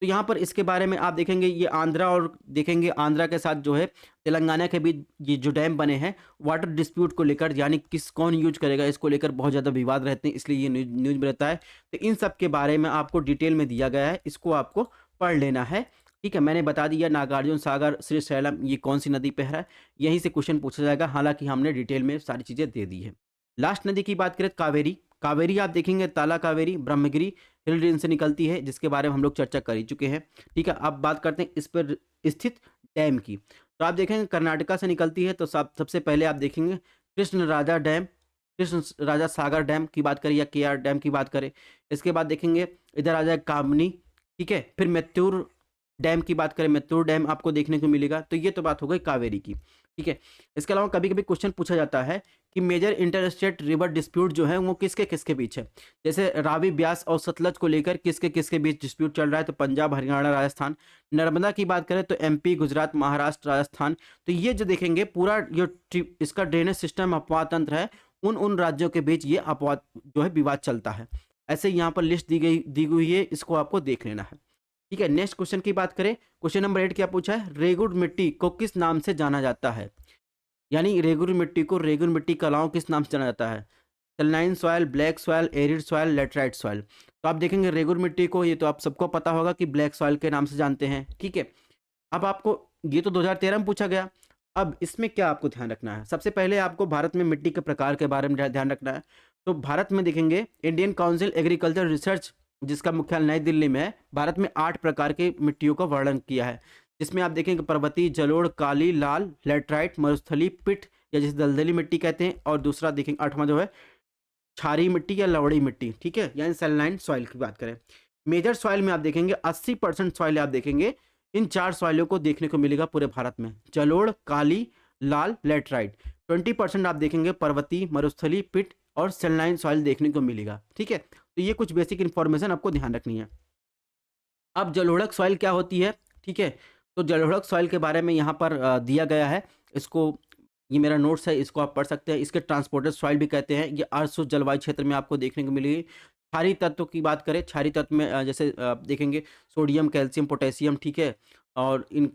तो यहाँ पर इसके बारे में आप देखेंगे ये आंध्रा और देखेंगे आंध्रा के साथ जो है तेलंगाना के बीच ये जो डैम बने हैं वाटर डिस्प्यूट को लेकर, यानी किस कौन यूज करेगा इसको लेकर बहुत ज़्यादा विवाद रहते हैं, इसलिए ये न्यूज में रहता है। तो इन सब के बारे में आपको डिटेल में दिया गया है, इसको आपको पढ़ लेना है। ठीक है, मैंने बता दिया नागार्जुन सागर श्रीशैलम ये कौन सी नदी पे है, यहीं से क्वेश्चन पूछा जाएगा, हालांकि हमने डिटेल में सारी चीज़ें दे दी है। लास्ट नदी की बात करें कावेरी, कावेरी आप देखेंगे ताला कावेरी ब्रह्मगिरी हिल रेंज से निकलती है, जिसके बारे में हम लोग चर्चा कर ही चुके हैं। ठीक है, अब बात करते हैं इस पर स्थित डैम की। तो आप देखेंगे कर्नाटका से निकलती है, तो सबसे पहले आप देखेंगे कृष्ण राजा डैम, कृष्ण राजा सागर डैम की बात करें या केआर डैम की बात करें। इसके बाद देखेंगे इधर आ जाए कामनी, ठीक है, फिर मैत्तूर डैम की बात करें, मैत्तूर डैम आपको देखने को मिलेगा। तो ये तो बात हो गई कावेरी की। ठीक है, इसके अलावा कभी कभी क्वेश्चन पूछा जाता है कि major inter state river dispute जो है वो किसके किसके बीच है। जैसे रावी ब्यास और सतलज को लेकर किसके किसके बीच डिस्प्यूट चल रहा है, तो पंजाब हरियाणा राजस्थान। नर्मदा की बात करें तो एमपी गुजरात महाराष्ट्र राजस्थान। तो ये जो देखेंगे पूरा जो इसका ड्रेनेज सिस्टम अपवाद तंत्र है, उन राज्यों के बीच ये अपवाद जो है विवाद चलता है। ऐसे यहाँ पर लिस्ट दी हुई है, इसको आपको देख लेना है। ठीक है, नेक्स्ट क्वेश्चन की बात करें, क्वेश्चन नंबर 8 क्या पूछा है, रेगुड़ मिट्टी को किस नाम से जाना जाता है। यानी रेगुड़ मिट्टी को रेगुड़ मिट्टी कलाओं किस नाम से जाना जाता है, saline soil, black soil, arid soil, laterite soil. तो आप देखेंगे रेगुड़ मिट्टी को, ये तो आप सबको पता होगा कि ब्लैक सॉइल के नाम से जानते हैं। ठीक है, अब आपको ये तो 2013 में पूछा गया। अब इसमें क्या आपको ध्यान रखना है, सबसे पहले आपको भारत में मिट्टी के प्रकार के बारे में ध्यान रखना है। तो भारत में देखेंगे इंडियन काउंसिल एग्रीकल्चर रिसर्च जिसका मुख्यालय नई दिल्ली में है, भारत में 8 प्रकार के मिट्टियों का वर्णन किया है, जिसमें आप देखेंगे पर्वतीय, जलोढ़, काली, लाल, लेटराइट, मरुस्थली, पिट या जिसे दलदली मिट्टी कहते हैं, और दूसरा देखेंगे 8वां जो है क्षारीय मिट्टी या लवड़ी मिट्टी। ठीक है, यानी सैलिनाइन सॉइल की बात करें। मेजर सॉइल में आप देखेंगे 80% सॉइल आप देखेंगे इन 4 सॉइलों को देखने को मिलेगा पूरे भारत में, जलोढ़, काली, लाल, लेटराइट। 20% आप देखेंगे पर्वतीय, मरुस्थली, पिट और सैलिनाइन सॉइल देखने को मिलेगा। ठीक है, तो ये कुछ बेसिक इन्फॉर्मेशन आपको ध्यान रखनी है। अब जलोढ़क सॉइल क्या होती है, ठीक है, तो जलोढ़क सॉइल के बारे में यहाँ पर दिया गया है, इसको ये मेरा नोट्स है, इसको आप पढ़ सकते हैं। इसके ट्रांसपोर्टेड सॉइल भी कहते हैं, ये अर्धशुष्क जलवायु क्षेत्र में आपको देखने को मिलेगी। क्षारीय तत्व की बात करें, क्षारीय तत्व में जैसे देखेंगे सोडियम, कैल्शियम, पोटेशियम, ठीक है, और इन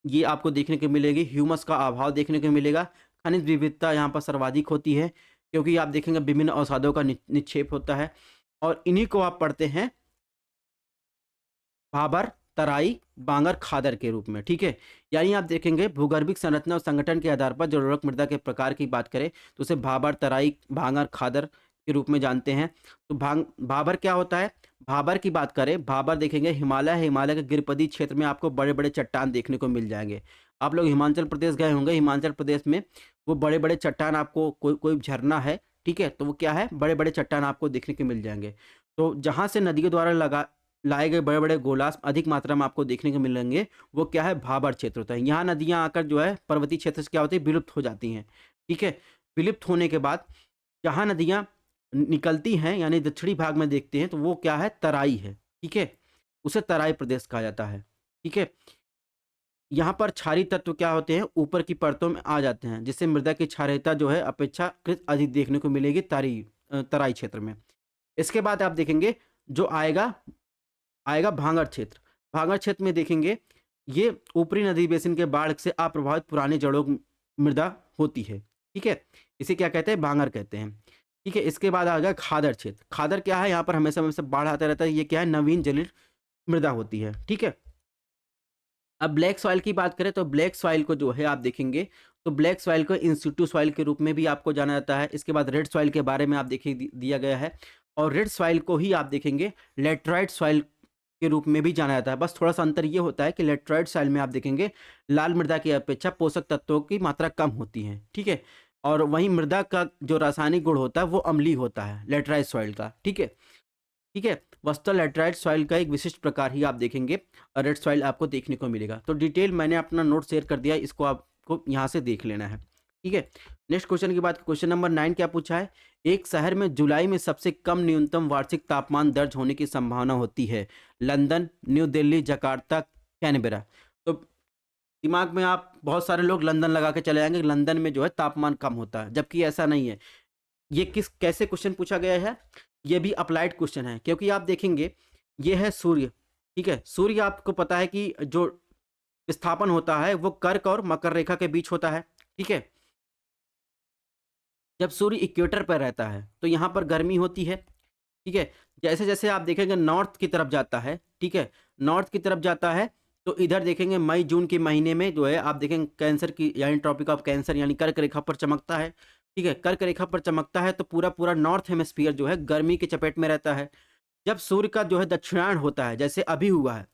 ये आपको देखने को मिलेगी। ह्यूमस का अभाव देखने को मिलेगा। खनिज विविधता यहाँ पर सर्वाधिक होती है, क्योंकि आप देखेंगे विभिन्न औषधों का निक्षेप होता है, और इन्हीं को आप पढ़ते हैं भाबर, तराई, बांगर, खादर के रूप में। ठीक है, यानी आप देखेंगे भूगर्भिक संरचना और संगठन के आधार पर जलोढ़क मृदा के प्रकार की बात करें तो उसे भाबर, तराई, भांगर, खादर के रूप में जानते हैं। तो भाबर क्या होता है, भाबर की बात करें, भाबर देखेंगे हिमालय है, हिमालय के गिरपदी क्षेत्र में आपको बड़े बड़े चट्टान देखने को मिल जाएंगे। आप लोग हिमाचल प्रदेश गए होंगे, हिमाचल प्रदेश में वो बड़े बड़े चट्टान आपको कोई झरना है, ठीक है, तो वो क्या है, बड़े बड़े चट्टान आपको देखने को मिल जाएंगे। तो जहाँ से नदियों द्वारा लाए गए बड़े बड़े गोलास अधिक मात्रा में आपको देखने को मिलेंगे, वो क्या है, भाबर क्षेत्र होता है। यहाँ नदियाँ आकर जो है पर्वतीय क्षेत्र से क्या होती है, विलुप्त हो जाती हैं। ठीक है, विलुप्त होने के बाद जहाँ नदियाँ निकलती हैं यानी दक्षिणी भाग में देखते हैं तो वो क्या है, तराई है। ठीक है, उसे तराई प्रदेश कहा जाता है। ठीक है, यहाँ पर क्षारीय तत्व क्या होते हैं, ऊपर की परतों में आ जाते हैं, जिससे मृदा की क्षारीयता जो है अपेक्षाकृत अधिक देखने को मिलेगी तराई क्षेत्र में। इसके बाद आप देखेंगे जो आएगा भांगर क्षेत्र। भांगर क्षेत्र में देखेंगे ये ऊपरी नदी बेसिन के बाढ़ से अप्रभावित पुरानी जड़ों मृदा होती है। ठीक है, इसे क्या कहते हैं, भांगर कहते हैं। ठीक है, इसके बाद आ गया खादर क्षेत्र। खादर क्या है, यहाँ पर हमेशा हमेशा बाढ़ आता रहता है, ये क्या है, नवीन जलीय मृदा होती है। ठीक है, अब ब्लैक सॉइल की बात करें तो ब्लैक सॉइल को जो है आप देखेंगे तो ब्लैक सॉइल को इन सिटू सॉइल के रूप में भी आपको जाना जाता है। इसके बाद रेड सॉइल के बारे में आप देखिए दिया गया है, और रेड सॉइल को ही आप देखेंगे लेटराइट सॉइल के रूप में भी जाना जाता है। बस थोड़ा सा अंतर ये होता है कि लेटराइट सॉइल में आप देखेंगे लाल मृदा की अपेक्षा पोषक तत्वों की मात्रा कम होती है। ठीक है, और वहीं मृदा का जो रासायनिक गुण होता है वो अम्लीय होता है लेटराइट सॉइल का। ठीक है, ठीक है, वस्तुतः लेटराइट सॉइल का एक विशिष्ट प्रकार ही आप देखेंगे रेड सॉइल आपको देखने को मिलेगा। तो डिटेल मैंने अपना नोट शेयर कर दिया, इसको आपको यहाँ से देख लेना है। ठीक है, नेक्स्ट क्वेश्चन की बात, क्वेश्चन नंबर 9 क्या पूछा है, एक शहर में जुलाई में सबसे कम न्यूनतम वार्षिक तापमान दर्ज होने की संभावना होती है, London, new Delhi, Jakarta, Canberra. तो दिमाग में आप बहुत सारे लोग लंदन लगा के चले जाएंगे, लंदन में जो है तापमान कम होता है, जबकि ऐसा नहीं है। ये कैसे क्वेश्चन पूछा गया है, ये भी अप्लाइड क्वेश्चन है, क्योंकि आप देखेंगे ये है सूर्य, ठीक है, सूर्य आपको पता है कि जो स्थापन होता है वो कर्क और मकर रेखा के बीच होता है, ठीक है। जब सूर्य इक्वेटर पर रहता है तो यहाँ पर गर्मी होती है, ठीक है। जैसे-जैसे आप देखेंगे नॉर्थ की तरफ जाता है, ठीक है, नॉर्थ की तरफ जाता है तो इधर देखेंगे मई-जून के महीने में जो है आप देखेंगे कैंसर की यानी ट्रॉपिक ऑफ कैंसर यानी कर्क रेखा पर चमकता है, ठीक है। कर्क रेखा पर चमकता है तो पूरा-पूरा नॉर्थ हेमिस्फीयर जो है गर्मी की चपेट में रहता है। जब सूर्य का जो है दक्षिणायन होता है, जैसे अभी हुआ है,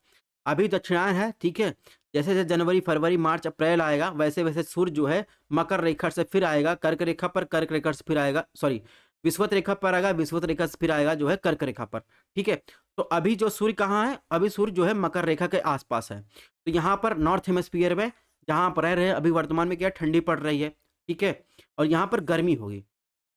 अभी दक्षिणायन है, ठीक है। जैसे-जैसे जनवरी, फरवरी, मार्च, अप्रैल आएगा, वैसे-वैसे सूर्य जो है मकर रेखा से फिर आएगा कर्क रेखा पर, कर्क रेखा से फिर आएगा सॉरी विषुवत रेखा पर आएगा, विषुवत रेखा से फिर आएगा जो है कर्क रेखा पर, ठीक है। तो अभी जो सूर्य कहाँ है? अभी सूर्य जो है मकर रेखा के आस-पास है। तो यहाँ पर नॉर्थ हेमिस्फीयर में जहाँ आप रह रहे हैं, अभी वर्तमान में क्या है? ठंडी पड़ रही है, ठीक है। और यहाँ पर गर्मी होगी।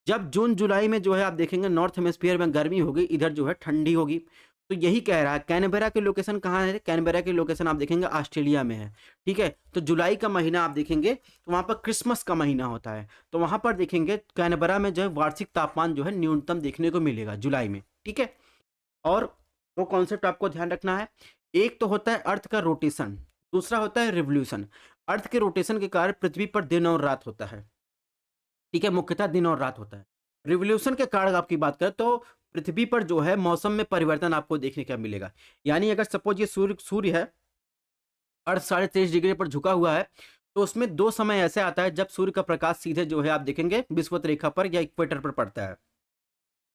जब जून-जुलाई में जो है आप देखेंगे नॉर्थ हेमिस्फीयर में गर्मी होगी, इधर जो है ठंडी होगी। तो यही कह रहा है कैनबेरा की लोकेशन कहाँ है? कैनबेरा की लोकेशन आप देखेंगे ऑस्ट्रेलिया में है, ठीक है? तो जुलाई का महीना आप देखेंगे तो वहाँ पर क्रिसमस का महीना होता है। तो वहाँ पर देखेंगे कैनबेरा में जो है वार्षिक तापमान जो है न्यूनतम देखने को मिलेगा जुलाई में, ठीक है? और 2 कॉन्सेप्ट आपको ध्यान रखना है। एक तो होता है अर्थ का रोटेशन, दूसरा होता है रिवोल्यूशन। अर्थ के रोटेशन के कारण पृथ्वी पर दिन और रात होता है। ठीक है, मुख्यतः दिन और रात होता है। रिवोल्यूशन के कारण आपकी बात करें तो पृथ्वी पर जो है मौसम में परिवर्तन आपको देखने का मिलेगा। यानी अगर सपोज़ ये सूर्य सूर्य है, अर्थ 23.5 डिग्री पर झुका हुआ है, तो उसमें 2 समय ऐसे आता है जब सूर्य का प्रकाश सीधे जो है आप देखेंगे विषुवत रेखा पर या इक्वेटर पर पड़ता है।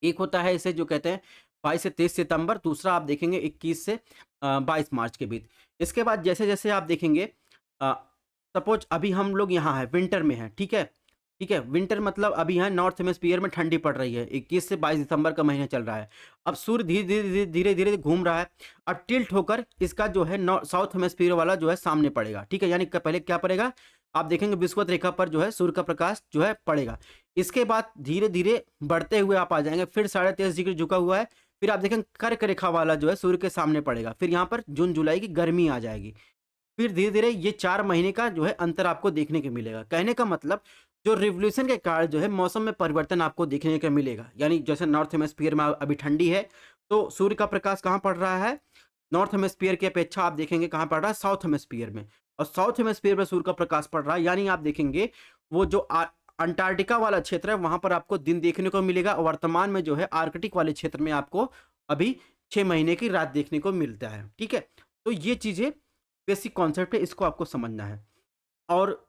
एक होता है इसे जो कहते हैं 22 से 23 सितंबर, दूसरा आप देखेंगे 21 से 22 मार्च के बीच। इसके बाद जैसे-जैसे आप देखेंगे अ, सपोज़ अभी हम लोग यहाँ हैं, विंटर में हैं, ठीक है? ठीक है, विंटर मतलब अभी यहाँ नॉर्थ हेमिस्फीयर में ठंडी पड़ रही है, 21 से 22 दिसंबर का महीना चल रहा है। अब सूर्य धीरे-धीरे घूम रहा है, अब टिल्ट होकर इसका जो है साउथ हेमिस्फीयर वाला जो है सामने पड़ेगा, ठीक है? यानी क पहले क्या पड़ेगा? आप देखेंगे विषुवत रेखा पर जो है सूर्य का प्रकाश जो है पड़ेगा। इसके बाद धीरे-धीरे बढ़ते हुए आप आ जाएँगे, फिर 23.5 डिग्री झुका हुआ है, फिर आप देखेंगे कर्क रेखा वाला जो है सूर्य के सामने पड़ेगा, फिर यहाँ पर जून-जुलाई की गर्मी आ जाएगी। फिर धीरे-धीरे ये 4 महीने का जो है अंतर आपको देखने को मिलेगा। कहने का मतलब जो रिवोल्यूशन के कारण जो है मौसम में परिवर्तन आपको देखने को मिलेगा। यानी जैसे नॉर्थ हेमिस्फीयर में अभी ठंडी है, तो सूर्य का प्रकाश कहाँ पड़ रहा है? नॉर्थ हेमिस्फीयर की अपेक्षा आप देखेंगे कहाँ पड़ रहा है? साउथ हेमिस्फीयर में। और साउथ हेमिस्फीयर में सूर्य का प्रकाश पड़ रहा है, यानी आप देखेंगे वो जो अंटार्कटिका वाला क्षेत्र है वहाँ पर आपको दिन देखने को मिलेगा और वर्तमान में जो है आर्कटिक वाले क्षेत्र में आपको अभी 6 महीने की रात देखने को मिलता है। ठीक है? तो ये चीज़ें बेसिक कॉन्सेप्ट है, इसको आपको समझना है। और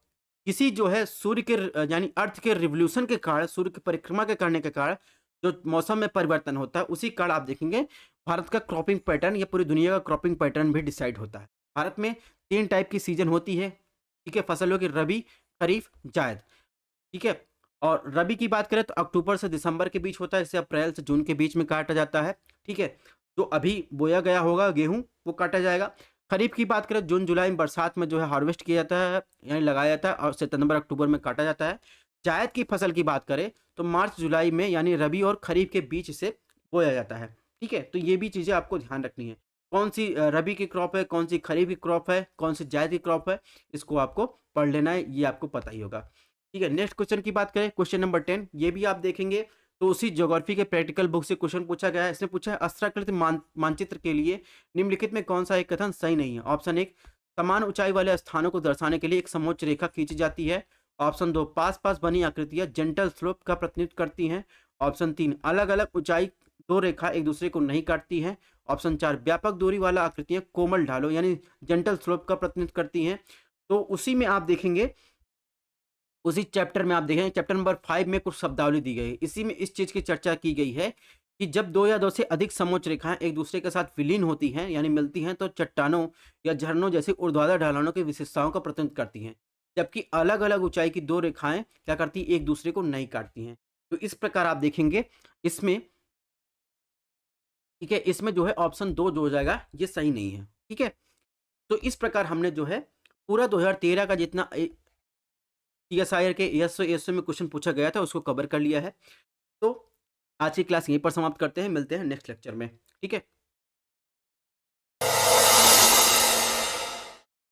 किसी जो है सूर्य के यानी अर्थ के रिवोल्यूशन के कारण, सूर्य की परिक्रमा के करने के कारण जो मौसम में परिवर्तन होता है, उसी कारण आप देखेंगे भारत का क्रॉपिंग पैटर्न या पूरी दुनिया का क्रॉपिंग पैटर्न भी डिसाइड होता है। भारत में 3 टाइप की सीज़न होती है, ठीक है? फसलों की रबी, खरीफ, जायद, ठीक है? और रबी की बात करें तो अक्टूबर से दिसंबर के बीच होता है, इसे अप्रैल से जून के बीच में काटा जाता है, ठीक है? जो अभी बोया गया होगा गेहूँ, वो काटा जाएगा। खरीफ की बात करें जून जुलाई में बरसात में जो है हार्वेस्ट किया जाता है यानी लगाया जाता है और सितंबर अक्टूबर में काटा जाता है। जायद की फसल की बात करें तो मार्च जुलाई में यानी रबी और खरीफ के बीच इसे बोया जाता है, ठीक है? तो ये भी चीज़ें आपको ध्यान रखनी है। कौन सी रबी की क्रॉप है, कौन सी खरीफ की क्रॉप है, कौन सी जायद की क्रॉप है, इसको आपको पढ़ लेना है, ये आपको पता ही होगा। ठीक है, नेक्स्ट क्वेश्चन की बात करें, क्वेश्चन नंबर 10, ये भी आप देखेंगे तो उसी ज्योग्राफी के प्रैक्टिकल बुक से क्वेश्चन पूछा गया है। इसने पूछा है अस्त्राकृत मानचित्र के लिए निम्नलिखित में कौन सा एक कथन सही नहीं है? ऑप्शन 1 समान ऊंचाई वाले स्थानों को दर्शाने के लिए एक समोच्च रेखा खींची जाती है। ऑप्शन 2 पास-पास बनी आकृतियां जेंटल स्लोप का प्रतिनिधित्व करती हैं। ऑप्शन 3 अलग-अलग ऊंचाई 2 रेखा एक दूसरे को नहीं काटती हैं। ऑप्शन 4 व्यापक दूरी वाला आकृतियां कोमल ढालों यानी जेंटल स्लोप का प्रतिनिधित्व करती हैं। तो उसी में आप देखेंगे उसी चैप्टर में आप देखेंगे चैप्टर नंबर 5 में कुछ शब्दावली दी गई है। इसी में इस चीज़ की चर्चा की गई है कि जब 2 या 2 से अधिक समोच्च रेखाएँ एक दूसरे के साथ विलीन होती हैं यानी मिलती हैं तो चट्टानों या झरनों जैसी ऊर्ध्वाधर ढलानों की विशेषताओं का प्रतिनिधित्व करती हैं। जबकि अलग-अलग ऊंचाई की 2 रेखाएँ क्या करती हैं? एक दूसरे को नहीं काटती हैं। तो इस प्रकार आप देखेंगे इसमें ठीक है, इसमें जो है ऑप्शन 2 जो हो जाएगा ये सही नहीं है। ठीक है? तो इस प्रकार हमने जो है पूरा 2013 का जितना सीएसआईआर के एएसओ एएसओ में क्वेश्चन पूछा गया था उसको कवर कर लिया है। तो आज की क्लास यहीं पर समाप्त करते हैं, मिलते हैं नेक्स्ट लेक्चर में। ठीक है?